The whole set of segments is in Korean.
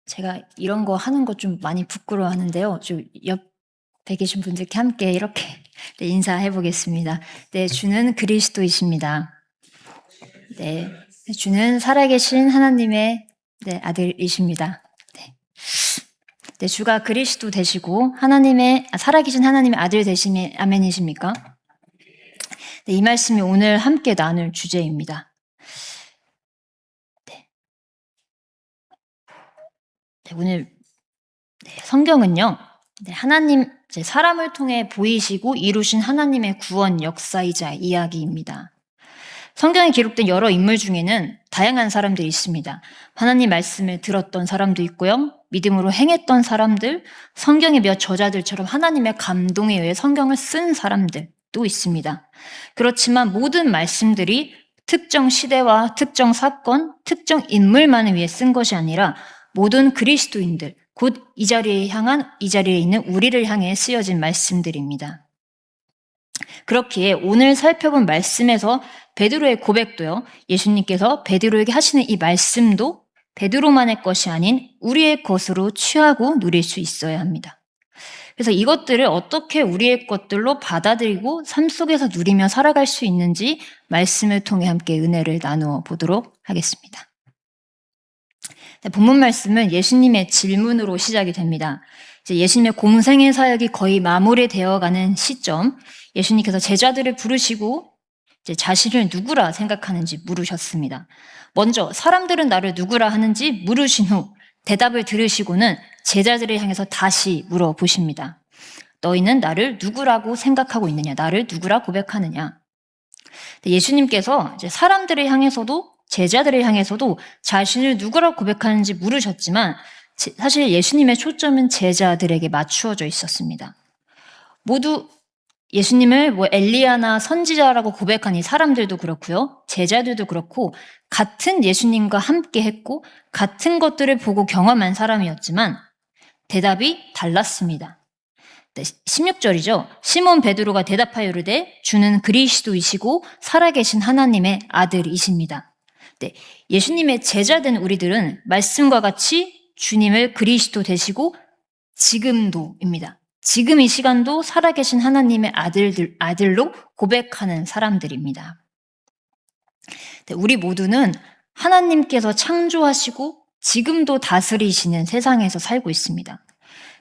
제가 이런 거 하는 거 좀 많이 부끄러워하는데요. 좀 옆에 계신 분들께 함께 이렇게 네, 인사해 보겠습니다. 네, 주는 그리스도이십니다. 네, 주는 살아계신 하나님의 네, 아들이십니다. 네. 네, 주가 그리스도 되시고 살아계신 하나님의 아들 되심이 아멘이십니까? 네, 이 말씀이 오늘 함께 나눌 주제입니다. 네. 네, 오늘 성경은요, 하나님, 사람을 통해 보이시고 이루신 하나님의 구원 역사이자 이야기입니다. 성경에 기록된 여러 인물 중에는 다양한 사람들이 있습니다. 하나님 말씀을 들었던 사람도 있고요, 믿음으로 행했던 사람들, 성경의 몇 저자들처럼 하나님의 감동에 의해 성경을 쓴 사람들도 있습니다. 그렇지만 모든 말씀들이 특정 시대와 특정 사건, 특정 인물만을 위해 쓴 것이 아니라 모든 그리스도인들, 곧 이 자리에 있는 우리를 향해 쓰여진 말씀들입니다. 그렇기에 오늘 살펴본 말씀에서 베드로의 고백도요, 예수님께서 베드로에게 하시는 이 말씀도 베드로만의 것이 아닌 우리의 것으로 취하고 누릴 수 있어야 합니다. 그래서 이것들을 어떻게 우리의 것들로 받아들이고 삶 속에서 누리며 살아갈 수 있는지 말씀을 통해 함께 은혜를 나누어 보도록 하겠습니다. 본문 말씀은 예수님의 질문으로 시작이 됩니다. 이제 예수님의 공생의 사역이 거의 마무리되어가는 시점, 예수님께서 제자들을 부르시고 이제 자신을 누구라 생각하는지 물으셨습니다. 먼저 사람들은 나를 누구라 하는지 물으신 후 대답을 들으시고는 제자들을 향해서 다시 물어보십니다. 너희는 나를 누구라고 생각하고 있느냐? 나를 누구라 고백하느냐? 예수님께서 이제 사람들을 향해서도 제자들을 향해서도 자신을 누구라고 고백하는지 물으셨지만 사실 예수님의 초점은 제자들에게 맞추어져 있었습니다. 모두 예수님을 엘리야나 선지자라고 고백한 이 사람들도 그렇고요, 제자들도 그렇고 같은 예수님과 함께 했고 같은 것들을 보고 경험한 사람이었지만 대답이 달랐습니다. 16절이죠. 시몬 베드로가 대답하여 이르되 주는 그리스도이시고 살아계신 하나님의 아들이십니다. 네, 예수님의 제자된 우리들은 말씀과 같이 주님을 그리스도 되시고 지금도입니다. 지금 이 시간도 살아계신 하나님의 아들로 고백하는 사람들입니다. 네, 우리 모두는 하나님께서 창조하시고 지금도 다스리시는 세상에서 살고 있습니다.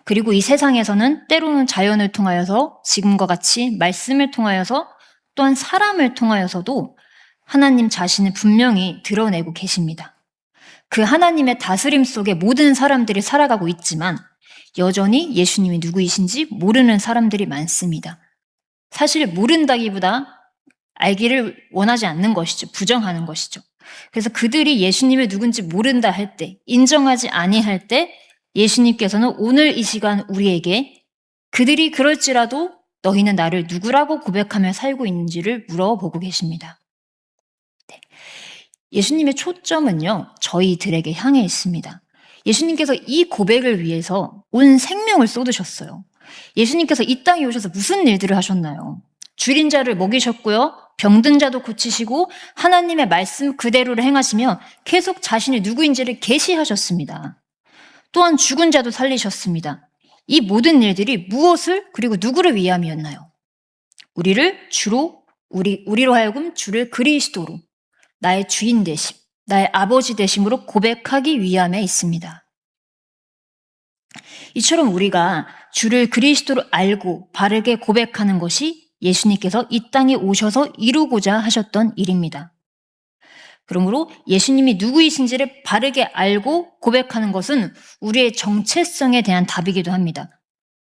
그리고 이 세상에서는 때로는 자연을 통하여서 지금과 같이 말씀을 통하여서 또한 사람을 통하여서도 하나님 자신을 분명히 드러내고 계십니다. 그 하나님의 다스림 속에 모든 사람들이 살아가고 있지만 여전히 예수님이 누구이신지 모르는 사람들이 많습니다. 사실 모른다기보다 알기를 원하지 않는 것이죠. 부정하는 것이죠. 그래서 그들이 예수님을 누군지 모른다 할 때, 인정하지 아니할 때 예수님께서는 오늘 이 시간 우리에게 그들이 그럴지라도 너희는 나를 누구라고 고백하며 살고 있는지를 물어보고 계십니다. 네. 예수님의 초점은요, 저희들에게 향해 있습니다. 예수님께서 이 고백을 위해서 온 생명을 쏟으셨어요. 예수님께서 이 땅에 오셔서 무슨 일들을 하셨나요? 줄인 자를 먹이셨고요, 병든 자도 고치시고 하나님의 말씀 그대로를 행하시며 계속 자신이 누구인지를 계시하셨습니다. 또한 죽은 자도 살리셨습니다. 이 모든 일들이 무엇을 그리고 누구를 위함이었나요? 우리로 하여금 주를 그리스도로, 나의 주인 되심, 나의 아버지 되심으로 고백하기 위함에 있습니다. 이처럼 우리가 주를 그리스도로 알고 바르게 고백하는 것이 예수님께서 이 땅에 오셔서 이루고자 하셨던 일입니다. 그러므로 예수님이 누구이신지를 바르게 알고 고백하는 것은 우리의 정체성에 대한 답이기도 합니다.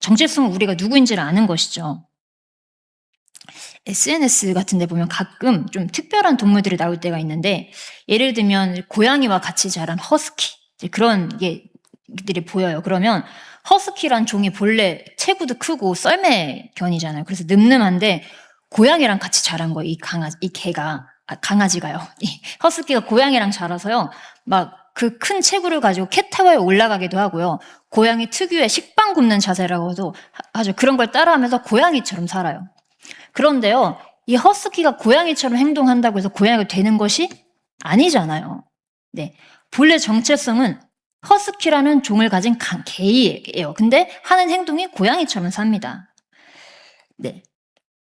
정체성은 우리가 누구인지를 아는 것이죠. SNS 같은 데 보면 가끔 좀 특별한 동물들이 나올 때가 있는데, 예를 들면 고양이와 같이 자란 허스키, 그런 게들이 보여요. 그러면 허스키란 종이 본래 체구도 크고 썰매견이잖아요. 그래서 늠름한데 고양이랑 같이 자란 거예요. 강아지가요. 이 허스키가 고양이랑 자라서요, 막 그 큰 체구를 가지고 캣타워에 올라가기도 하고요, 고양이 특유의 식빵 굽는 자세라고도 하죠. 그런 걸 따라하면서 고양이처럼 살아요. 그런데요, 이 허스키가 고양이처럼 행동한다고 해서 고양이가 되는 것이 아니잖아요. 네, 본래 정체성은 허스키라는 종을 가진 개예요. 근데 하는 행동이 고양이처럼 삽니다. 네.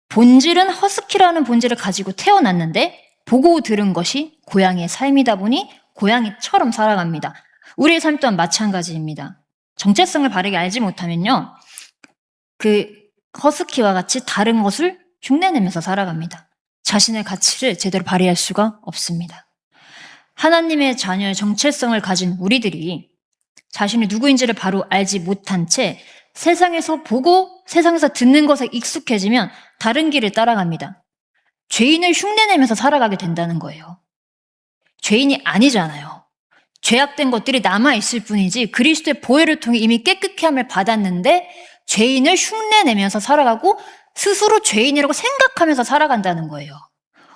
본질은 허스키라는 본질을 가지고 태어났는데 보고 들은 것이 고양이의 삶이다 보니 고양이처럼 살아갑니다. 우리의 삶 또한 마찬가지입니다. 정체성을 바르게 알지 못하면요. 그 허스키와 같이 다른 것을 흉내내면서 살아갑니다. 자신의 가치를 제대로 발휘할 수가 없습니다. 하나님의 자녀의 정체성을 가진 우리들이 자신이 누구인지를 바로 알지 못한 채 세상에서 보고 세상에서 듣는 것에 익숙해지면 다른 길을 따라갑니다. 죄인을 흉내내면서 살아가게 된다는 거예요. 죄인이 아니잖아요. 죄악된 것들이 남아있을 뿐이지 그리스도의 보혈을 통해 이미 깨끗게 함을 받았는데 죄인을 흉내내면서 살아가고 스스로 죄인이라고 생각하면서 살아간다는 거예요.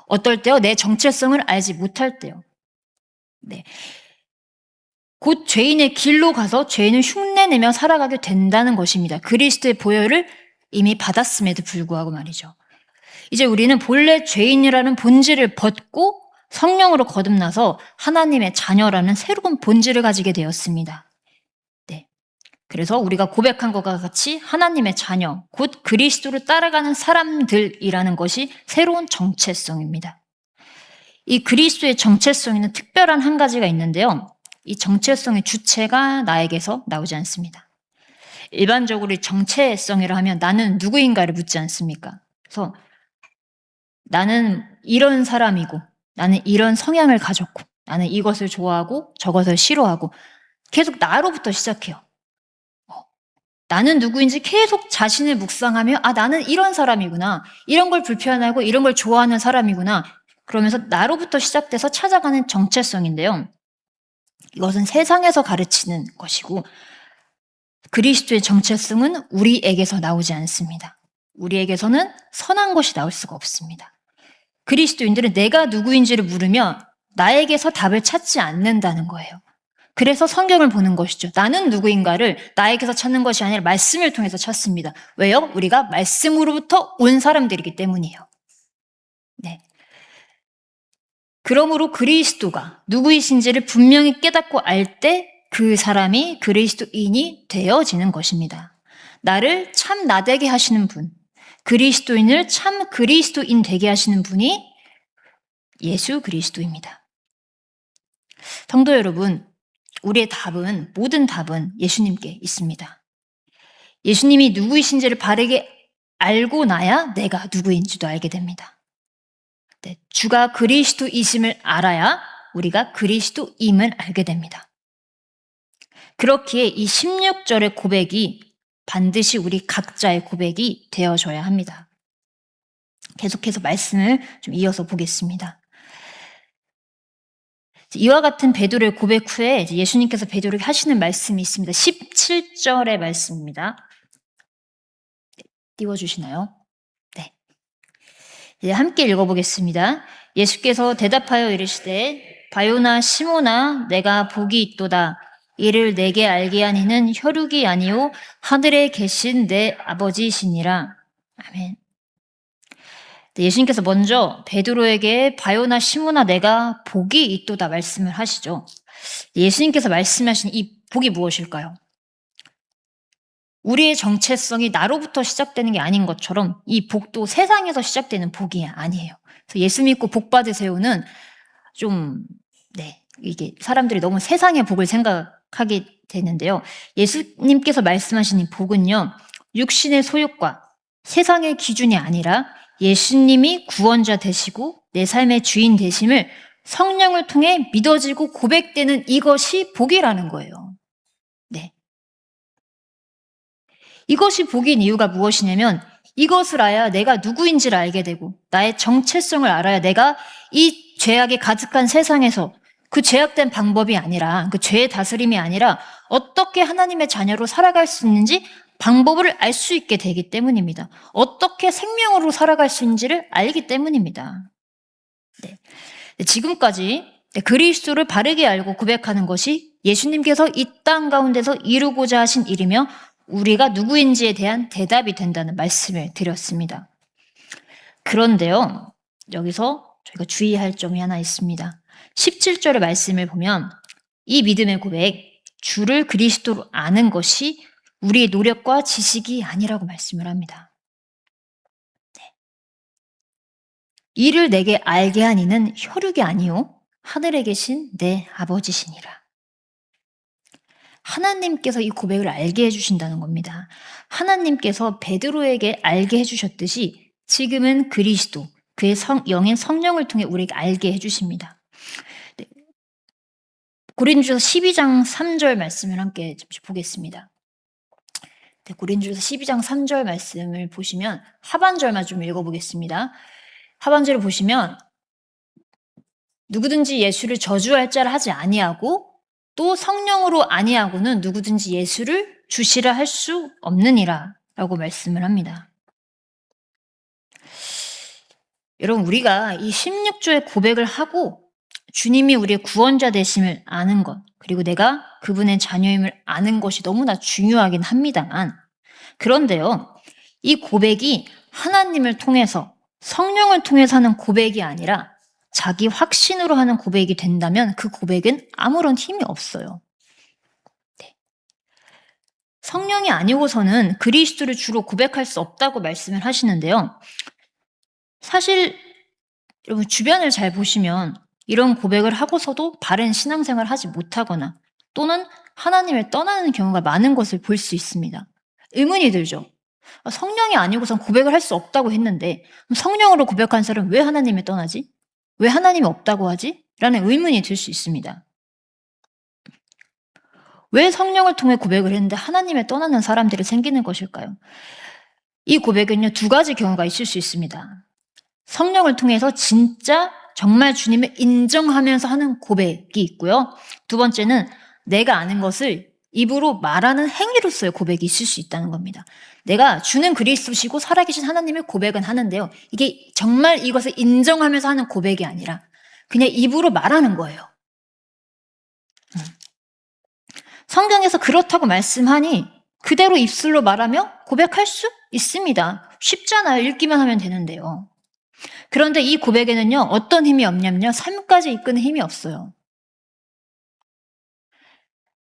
어떨 때요? 내 정체성을 알지 못할 때요. 네. 곧 죄인의 길로 가서 죄인을 흉내내며 살아가게 된다는 것입니다. 그리스도의 보혈을 이미 받았음에도 불구하고 말이죠. 이제 우리는 본래 죄인이라는 본질을 벗고 성령으로 거듭나서 하나님의 자녀라는 새로운 본질을 가지게 되었습니다. 네. 그래서 우리가 고백한 것과 같이 하나님의 자녀, 곧 그리스도를 따라가는 사람들이라는 것이 새로운 정체성입니다. 이 그리스도의 정체성에는 특별한 한 가지가 있는데요. 이 정체성의 주체가 나에게서 나오지 않습니다. 일반적으로 정체성이라 하면 나는 누구인가를 묻지 않습니까? 그래서 나는 이런 사람이고 나는 이런 성향을 가졌고 나는 이것을 좋아하고 저것을 싫어하고 계속 나로부터 시작해요. 나는 누구인지 계속 자신을 묵상하며 나는 이런 사람이구나. 이런 걸 불편하고 이런 걸 좋아하는 사람이구나. 그러면서 나로부터 시작돼서 찾아가는 정체성인데요. 이것은 세상에서 가르치는 것이고 그리스도의 정체성은 우리에게서 나오지 않습니다. 우리에게서는 선한 것이 나올 수가 없습니다. 그리스도인들은 내가 누구인지를 물으며 나에게서 답을 찾지 않는다는 거예요. 그래서 성경을 보는 것이죠. 나는 누구인가를 나에게서 찾는 것이 아니라 말씀을 통해서 찾습니다. 왜요? 우리가 말씀으로부터 온 사람들이기 때문이에요. 네. 그러므로 그리스도가 누구이신지를 분명히 깨닫고 알 때 그 사람이 그리스도인이 되어지는 것입니다. 나를 참 나되게 하시는 분, 그리스도인을 참 그리스도인 되게 하시는 분이 예수 그리스도입니다. 성도 여러분, 우리의 답은, 모든 답은 예수님께 있습니다. 예수님이 누구이신지를 바르게 알고 나야 내가 누구인지도 알게 됩니다. 네, 주가 그리스도이심을 알아야 우리가 그리스도임을 알게 됩니다. 그렇기에 이 16절의 고백이 반드시 우리 각자의 고백이 되어줘야 합니다. 계속해서 말씀을 좀 이어서 보겠습니다. 이와 같은 베드로의 고백 후에 예수님께서 베드로에게 하시는 말씀이 있습니다. 17절의 말씀입니다. 띄워주시나요? 네. 이제 함께 읽어보겠습니다. 예수께서 대답하여 이르시되 바요나 시모나 내가 복이 있도다. 이를 내게 알게 한 이는 혈육이 아니요 하늘에 계신 내 아버지시니라. 아멘. 예수님께서 먼저 베드로에게 바요나 시모나 내가 복이 있도다 말씀을 하시죠. 예수님께서 말씀하신 이 복이 무엇일까요? 우리의 정체성이 나로부터 시작되는 게 아닌 것처럼 이 복도 세상에서 시작되는 복이 아니에요. 그래서 예수 믿고 복 받으세요는 좀 이게 사람들이 너무 세상의 복을 생각하게 되는데요. 예수님께서 말씀하신 이 복은요, 육신의 소욕과 세상의 기준이 아니라 예수님이 구원자 되시고 내 삶의 주인 되심을 성령을 통해 믿어지고 고백되는 이것이 복이라는 거예요. 네. 이것이 복인 이유가 무엇이냐면 이것을 알아야 내가 누구인지를 알게 되고 나의 정체성을 알아야 내가 이 죄악이 가득한 세상에서 그 죄악된 방법이 아니라 그 죄의 다스림이 아니라 어떻게 하나님의 자녀로 살아갈 수 있는지 방법을 알 수 있게 되기 때문입니다. 어떻게 생명으로 살아갈 수 있는지를 알기 때문입니다. 네. 지금까지 그리스도를 바르게 알고 고백하는 것이 예수님께서 이 땅 가운데서 이루고자 하신 일이며 우리가 누구인지에 대한 대답이 된다는 말씀을 드렸습니다. 그런데요, 여기서 저희가 주의할 점이 하나 있습니다. 17절의 말씀을 보면 이 믿음의 고백, 주를 그리스도로 아는 것이 우리의 노력과 지식이 아니라고 말씀을 합니다. 이를 내게 알게 한 이는 혈육이 아니요 하늘에 계신 내 아버지시니라. 하나님께서 이 고백을 알게 해주신다는 겁니다. 하나님께서 베드로에게 알게 해주셨듯이 지금은 그리스도, 그의 영의 성령을 통해 우리에게 알게 해주십니다. 네. 고린도서 12장 3절 말씀을 함께 잠시 보겠습니다. 네, 고린도서 12장 3절 말씀을 보시면 하반절만 좀 읽어보겠습니다. 하반절을 보시면 누구든지 예수를 저주할 자를 하지 아니하고 또 성령으로 아니하고는 누구든지 예수를 주시라 할 수 없느니라 라고 말씀을 합니다. 여러분, 우리가 이 16조의 고백을 하고 주님이 우리의 구원자 되심을 아는 것, 그리고 내가 그분의 자녀임을 아는 것이 너무나 중요하긴 합니다만, 그런데요, 이 고백이 하나님을 통해서 성령을 통해서 하는 고백이 아니라 자기 확신으로 하는 고백이 된다면 그 고백은 아무런 힘이 없어요. 네. 성령이 아니고서는 그리스도를 주로 고백할 수 없다고 말씀을 하시는데요. 사실 여러분 주변을 잘 보시면 이런 고백을 하고서도 바른 신앙생활을 하지 못하거나 또는 하나님을 떠나는 경우가 많은 것을 볼 수 있습니다. 의문이 들죠. 성령이 아니고선 고백을 할 수 없다고 했는데 성령으로 고백한 사람은 왜 하나님을 떠나지? 왜 하나님이 없다고 하지? 라는 의문이 들 수 있습니다. 왜 성령을 통해 고백을 했는데 하나님을 떠나는 사람들이 생기는 것일까요? 이 고백은요, 두 가지 경우가 있을 수 있습니다. 성령을 통해서 진짜 정말 주님을 인정하면서 하는 고백이 있고요. 두 번째는 내가 아는 것을 입으로 말하는 행위로서의 고백이 있을 수 있다는 겁니다. 내가 주는 그리스도시고 살아계신 하나님을 고백은 하는데요. 이게 정말 이것을 인정하면서 하는 고백이 아니라 그냥 입으로 말하는 거예요. 성경에서 그렇다고 말씀하니 그대로 입술로 말하며 고백할 수 있습니다. 쉽잖아요. 읽기만 하면 되는데요. 그런데 이 고백에는요, 어떤 힘이 없냐면요, 삶까지 이끄는 힘이 없어요.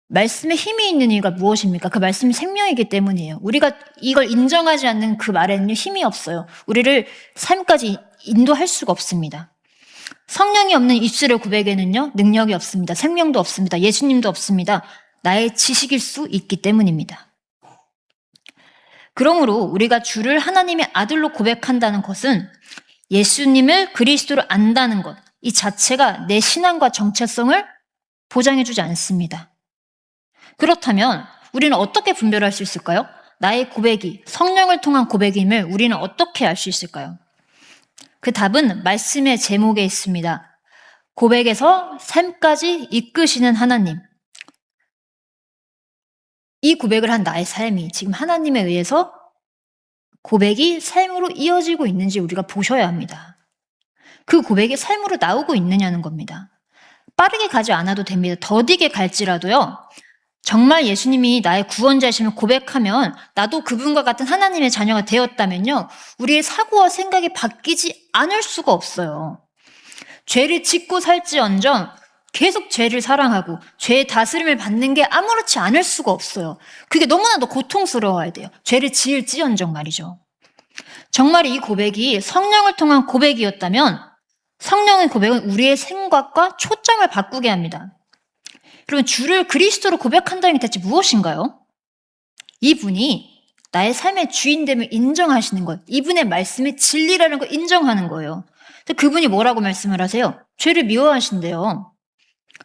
말씀에 힘이 있는 이유가 무엇입니까? 그 말씀이 생명이기 때문이에요. 우리가 이걸 인정하지 않는 그 말에는요, 힘이 없어요. 우리를 삶까지 인도할 수가 없습니다. 성령이 없는 입술의 고백에는요, 능력이 없습니다. 생명도 없습니다. 예수님도 없습니다. 나의 지식일 수 있기 때문입니다. 그러므로 우리가 주를 하나님의 아들로 고백한다는 것은 예수님을 그리스도로 안다는 것, 이 자체가 내 신앙과 정체성을 보장해주지 않습니다. 그렇다면 우리는 어떻게 분별할 수 있을까요? 나의 고백이 성령을 통한 고백임을 우리는 어떻게 알 수 있을까요? 그 답은 말씀의 제목에 있습니다. 고백에서 삶까지 이끄시는 하나님. 이 고백을 한 나의 삶이 지금 하나님에 의해서 고백이 삶으로 이어지고 있는지 우리가 보셔야 합니다. 그 고백이 삶으로 나오고 있느냐는 겁니다. 빠르게 가지 않아도 됩니다. 더디게 갈지라도요. 정말 예수님이 나의 구원자이심을 고백하면 나도 그분과 같은 하나님의 자녀가 되었다면요. 우리의 사고와 생각이 바뀌지 않을 수가 없어요. 죄를 짓고 살지언정 계속 죄를 사랑하고 죄의 다스림을 받는 게 아무렇지 않을 수가 없어요. 그게 너무나도 고통스러워야 돼요. 죄를 지을지언정 말이죠. 정말 이 고백이 성령을 통한 고백이었다면 성령의 고백은 우리의 생각과 초점을 바꾸게 합니다. 그러면 주를 그리스도로 고백한다는 게 대체 무엇인가요? 이분이 나의 삶의 주인됨을 인정하시는 거예요. 이분의 말씀이 진리라는 걸 인정하는 거예요. 그분이 뭐라고 말씀을 하세요? 죄를 미워하신대요.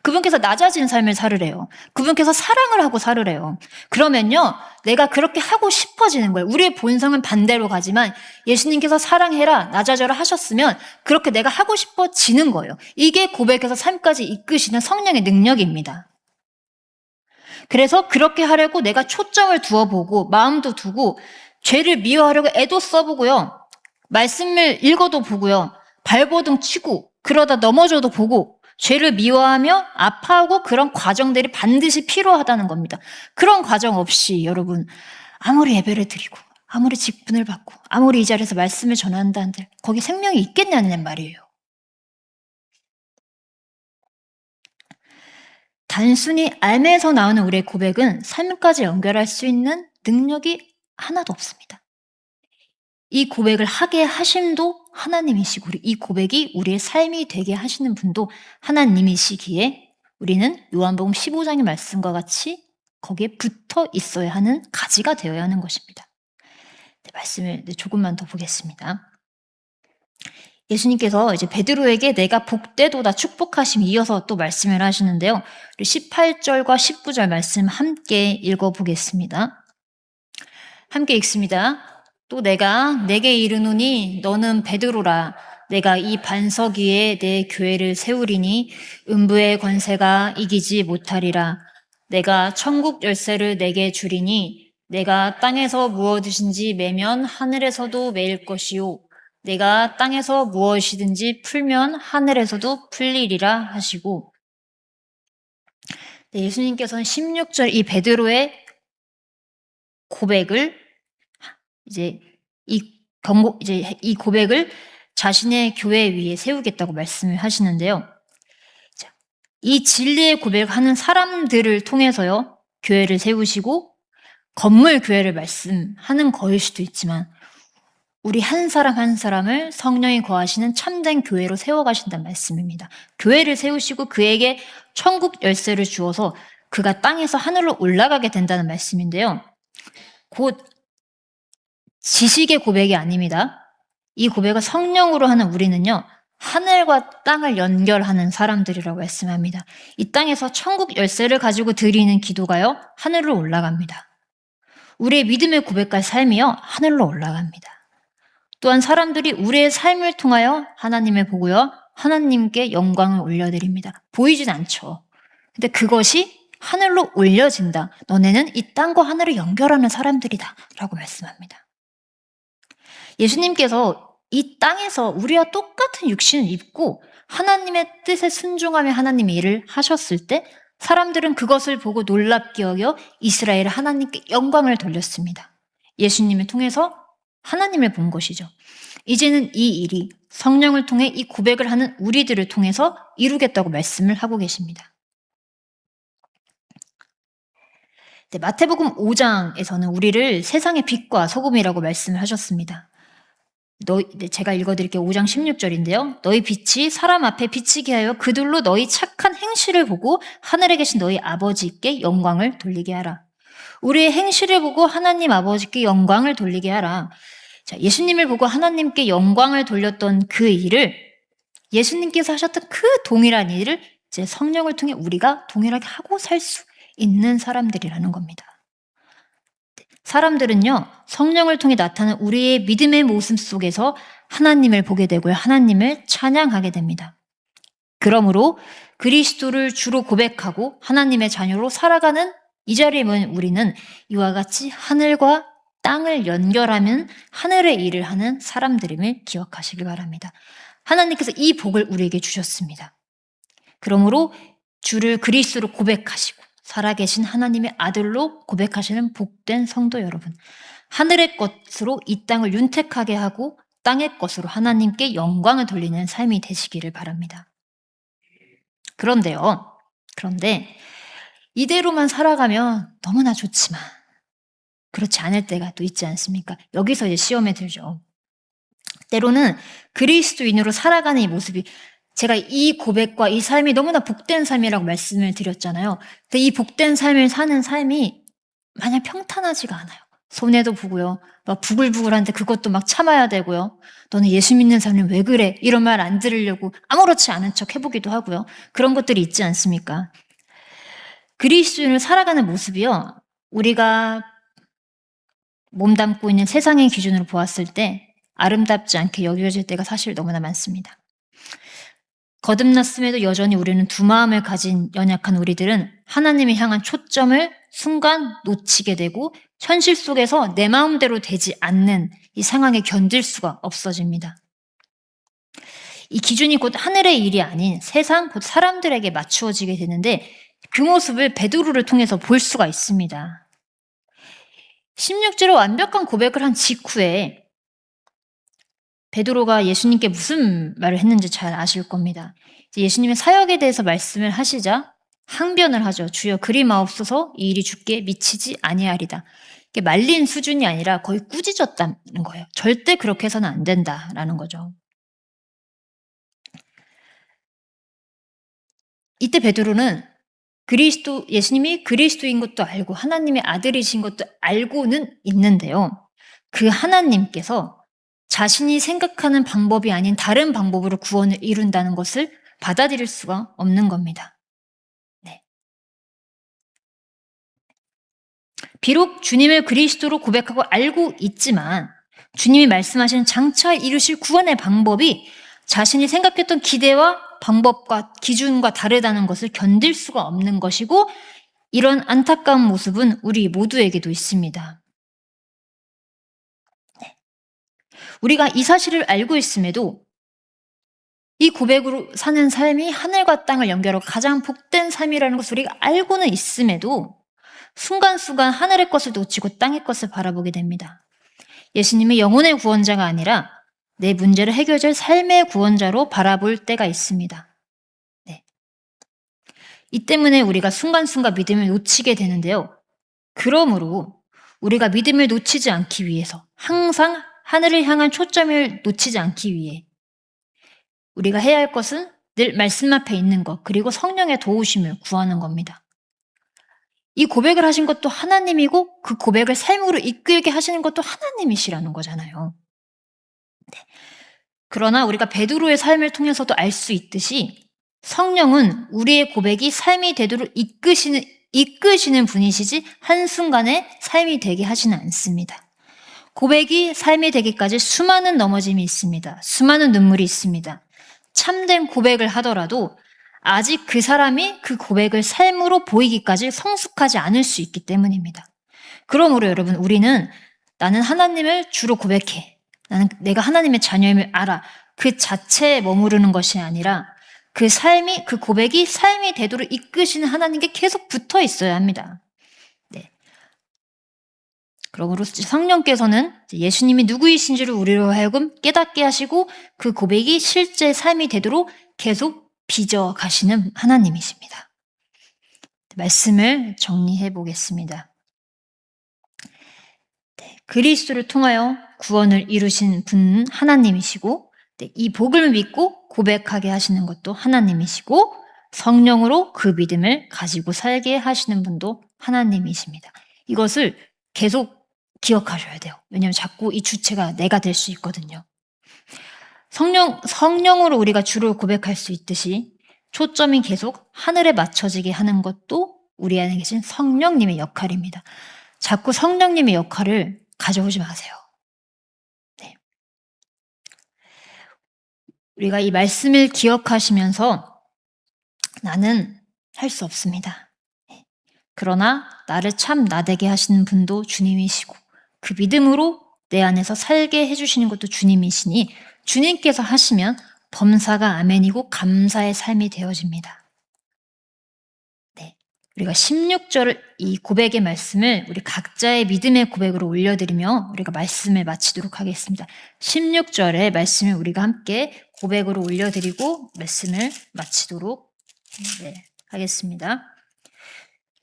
그분께서 낮아진 삶을 살으래요. 그분께서 사랑을 하고 살으래요. 그러면요, 내가 그렇게 하고 싶어지는 거예요. 우리의 본성은 반대로 가지만 예수님께서 사랑해라, 낮아져라 하셨으면 그렇게 내가 하고 싶어지는 거예요. 이게 고백에서 삶까지 이끄시는 성령의 능력입니다. 그래서 그렇게 하려고 내가 초점을 두어보고 마음도 두고 죄를 미워하려고 애도 써보고요. 말씀을 읽어도 보고요. 발버둥 치고 그러다 넘어져도 보고 죄를 미워하며 아파하고 그런 과정들이 반드시 필요하다는 겁니다. 그런 과정 없이 여러분 아무리 예배를 드리고 아무리 직분을 받고 아무리 이 자리에서 말씀을 전한다 한들 거기 생명이 있겠냐는 말이에요. 단순히 알면서 나오는 우리의 고백은 삶까지 연결할 수 있는 능력이 하나도 없습니다. 이 고백을 하게 하심도 하나님이시고 이 고백이 우리의 삶이 되게 하시는 분도 하나님이시기에 우리는 요한복음 15장의 말씀과 같이 거기에 붙어 있어야 하는 가지가 되어야 하는 것입니다. 말씀을 조금만 더 보겠습니다. 예수님께서 이제 베드로에게 내가 복되도다 축복하심 이어서 또 말씀을 하시는데요. 18절과 19절 말씀 함께 읽어보겠습니다. 함께 읽습니다. 또 내가 내게 이르노니 너는 베드로라. 내가 이 반석 위에 내 교회를 세우리니 음부의 권세가 이기지 못하리라. 내가 천국 열쇠를 내게 주리니 내가 땅에서 무엇이든지 매면 하늘에서도 매일 것이요 내가 땅에서 무엇이든지 풀면 하늘에서도 풀리리라 하시고, 예수님께서는 16절 이 베드로의 고백을 이제 이 고백을 자신의 교회 위에 세우겠다고 말씀을 하시는데요. 이 진리의 고백을 하는 사람들을 통해서요, 교회를 세우시고 건물 교회를 말씀하는 거일 수도 있지만 우리 한 사람 한 사람을 성령이 거하시는 참된 교회로 세워가신다는 말씀입니다. 교회를 세우시고 그에게 천국 열쇠를 주어서 그가 땅에서 하늘로 올라가게 된다는 말씀인데요. 곧 지식의 고백이 아닙니다. 이 고백을 성령으로 하는 우리는요, 하늘과 땅을 연결하는 사람들이라고 말씀합니다. 이 땅에서 천국 열쇠를 가지고 드리는 기도가요, 하늘로 올라갑니다. 우리의 믿음의 고백과 삶이요, 하늘로 올라갑니다. 또한 사람들이 우리의 삶을 통하여 하나님을 보고요, 하나님께 영광을 올려드립니다. 보이진 않죠. 근데 그것이 하늘로 올려진다. 너네는 이 땅과 하늘을 연결하는 사람들이다. 라고 말씀합니다. 예수님께서 이 땅에서 우리와 똑같은 육신을 입고 하나님의 뜻에 순종하며 하나님의 일을 하셨을 때 사람들은 그것을 보고 놀랍게 여겨 이스라엘 하나님께 영광을 돌렸습니다. 예수님을 통해서 하나님을 본 것이죠. 이제는 이 일이 성령을 통해 이 고백을 하는 우리들을 통해서 이루겠다고 말씀을 하고 계십니다. 네, 마태복음 5장에서는 우리를 세상의 빛과 소금이라고 말씀을 하셨습니다. 제가 읽어드릴게요. 5장 16절인데요. 너희 빛이 사람 앞에 비치게 하여 그들로 너희 착한 행실을 보고 하늘에 계신 너희 아버지께 영광을 돌리게 하라. 우리의 행실을 보고 하나님 아버지께 영광을 돌리게 하라. 자, 예수님을 보고 하나님께 영광을 돌렸던 그 일을, 예수님께서 하셨던 그 동일한 일을 이제 성령을 통해 우리가 동일하게 하고 살 수 있는 사람들이라는 겁니다. 사람들은요, 성령을 통해 나타나는 우리의 믿음의 모습 속에서 하나님을 보게 되고요, 하나님을 찬양하게 됩니다. 그러므로 그리스도를 주로 고백하고 하나님의 자녀로 살아가는 이 자리에 모인 우리는 이와 같이 하늘과 땅을 연결하면 하늘의 일을 하는 사람들임을 기억하시길 바랍니다. 하나님께서 이 복을 우리에게 주셨습니다. 그러므로 주를 그리스도로 고백하시고 살아계신 하나님의 아들로 고백하시는 복된 성도 여러분, 하늘의 것으로 이 땅을 윤택하게 하고 땅의 것으로 하나님께 영광을 돌리는 삶이 되시기를 바랍니다. 그런데 이대로만 살아가면 너무나 좋지만 그렇지 않을 때가 또 있지 않습니까? 여기서 이제 시험에 들죠. 때로는 그리스도인으로 살아가는 이 모습이, 제가 이 고백과 이 삶이 너무나 복된 삶이라고 말씀을 드렸잖아요. 근데 이 복된 삶을 사는 삶이 마냥 평탄하지가 않아요. 손해도 보고요. 막 부글부글한데 그것도 막 참아야 되고요. 너는 예수 믿는 사람은 왜 그래? 이런 말 안 들으려고 아무렇지 않은 척 해보기도 하고요. 그런 것들이 있지 않습니까? 그리스도인을 살아가는 모습이요, 우리가 몸담고 있는 세상의 기준으로 보았을 때 아름답지 않게 여겨질 때가 사실 너무나 많습니다. 거듭났음에도 여전히 우리는 두 마음을 가진 연약한 우리들은 하나님을 향한 초점을 순간 놓치게 되고 현실 속에서 내 마음대로 되지 않는 이 상황에 견딜 수가 없어집니다. 이 기준이 곧 하늘의 일이 아닌 세상, 곧 사람들에게 맞추어지게 되는데 그 모습을 베드로를 통해서 볼 수가 있습니다. 16절에 완벽한 고백을 한 직후에 베드로가 예수님께 무슨 말을 했는지 잘 아실 겁니다. 예수님의 사역에 대해서 말씀을 하시자 항변을 하죠. 주여 그리 마옵소서 이 일이 주께 미치지 아니하리다. 이게 말린 수준이 아니라 거의 꾸짖었다는 거예요. 절대 그렇게 해서는 안 된다라는 거죠. 이때 베드로는 예수님이 그리스도인 것도 알고 하나님의 아들이신 것도 알고는 있는데요. 그 하나님께서 자신이 생각하는 방법이 아닌 다른 방법으로 구원을 이룬다는 것을 받아들일 수가 없는 겁니다. 네. 비록 주님을 그리스도로 고백하고 알고 있지만 주님이 말씀하시는 장차 이루실 구원의 방법이 자신이 생각했던 기대와 방법과 기준과 다르다는 것을 견딜 수가 없는 것이고 이런 안타까운 모습은 우리 모두에게도 있습니다. 네. 우리가 이 사실을 알고 있음에도 이 고백으로 사는 삶이 하늘과 땅을 연결하고 가장 복된 삶이라는 것을 우리가 알고는 있음에도 순간순간 하늘의 것을 놓치고 땅의 것을 바라보게 됩니다. 예수님이 영혼의 구원자가 아니라 내 문제를 해결할 삶의 구원자로 바라볼 때가 있습니다. 네. 이 때문에 우리가 순간순간 믿음을 놓치게 되는데요. 그러므로 우리가 믿음을 놓치지 않기 위해서 항상 하늘을 향한 초점을 놓치지 않기 위해 우리가 해야 할 것은 늘 말씀 앞에 있는 것 그리고 성령의 도우심을 구하는 겁니다. 이 고백을 하신 것도 하나님이고 그 고백을 삶으로 이끌게 하시는 것도 하나님이시라는 거잖아요. 네. 그러나 우리가 베드로의 삶을 통해서도 알 수 있듯이 성령은 우리의 고백이 삶이 되도록 이끄시는 분이시지 한순간에 삶이 되게 하지는 않습니다. 고백이 삶이 되기까지 수많은 넘어짐이 있습니다. 수많은 눈물이 있습니다. 참된 고백을 하더라도 아직 그 사람이 그 고백을 삶으로 보이기까지 성숙하지 않을 수 있기 때문입니다. 그러므로 여러분 우리는 나는 하나님을 주로 고백해. 내가 하나님의 자녀임을 알아. 그 자체에 머무르는 것이 아니라 그 고백이 삶이 되도록 이끄시는 하나님께 계속 붙어 있어야 합니다. 네. 그러므로 성령께서는 예수님이 누구이신지를 우리로 하여금 깨닫게 하시고 그 고백이 실제 삶이 되도록 계속 빚어 가시는 하나님이십니다. 말씀을 정리해 보겠습니다. 네, 그리스도를 통하여 구원을 이루신 분은 하나님이시고 이 복을 믿고 고백하게 하시는 것도 하나님이시고 성령으로 그 믿음을 가지고 살게 하시는 분도 하나님이십니다. 이것을 계속 기억하셔야 돼요. 왜냐하면 자꾸 이 주체가 내가 될 수 있거든요. 성령으로 우리가 주를 고백할 수 있듯이 초점이 계속 하늘에 맞춰지게 하는 것도 우리 안에 계신 성령님의 역할입니다. 자꾸 성령님의 역할을 가져오지 마세요. 네. 우리가 이 말씀을 기억하시면서 나는 할 수 없습니다. 그러나 나를 참 나되게 하시는 분도 주님이시고 그 믿음으로 내 안에서 살게 해주시는 것도 주님이시니 주님께서 하시면 범사가 아멘이고 감사의 삶이 되어집니다. 네, 우리가 16절을 이 고백의 말씀을 우리 각자의 믿음의 고백으로 올려드리며 우리가 말씀을 마치도록 하겠습니다. 16절의 말씀을 우리가 함께 고백으로 올려드리고 말씀을 마치도록 하겠습니다.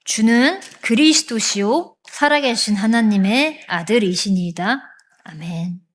주는 그리스도시요 살아계신 하나님의 아들이시니이다. 아멘.